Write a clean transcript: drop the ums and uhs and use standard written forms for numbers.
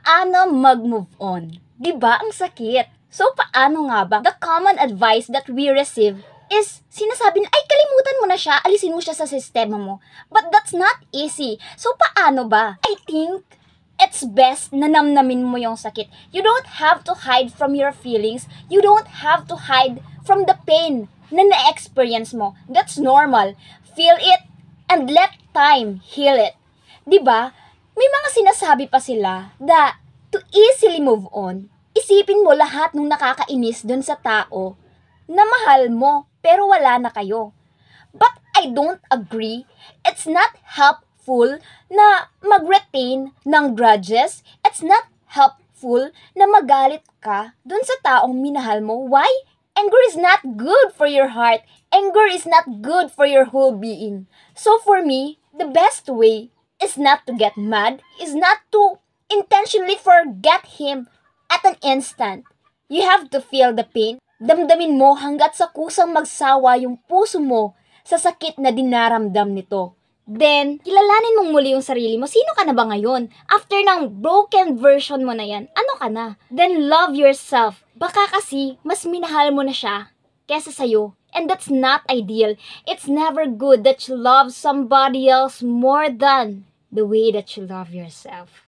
Paano mag-move on? Diba ang sakit? So paano nga ba? The common advice that we receive is sinasabi na, ay kalimutan mo na siya, alisin mo siya sa sistema mo. But that's not easy. So paano ba? I think it's best na namnamin mo yung sakit. You don't have to hide from your feelings. You don't have to hide from the pain na na-experience mo. That's normal. Feel it and let time heal it. Diba? May mga sinasabi pa sila that to easily move on, isipin mo lahat ng nakakainis dun sa tao na mahal mo pero wala na kayo. But I don't agree. It's not helpful na mag-retain ng grudges. It's not helpful na magalit ka dun sa taong minahal mo. Why? Anger is not good for your heart. Anger is not good for your whole being. So for me, the best way is not to get mad, is not to intentionally forget him at an instant. You have to feel the pain. Damdamin mo hanggat sa kusang magsawa yung puso mo sa sakit na dinaramdam nito. Then, kilalanin mong muli yung sarili mo. Sino ka na ba ngayon? After ng broken version mo na yan, ano ka na? Then love yourself. Baka kasi mas minahal mo na siya kesa sa'yo. And that's not ideal. It's never good that you love somebody else more than the way that you love yourself.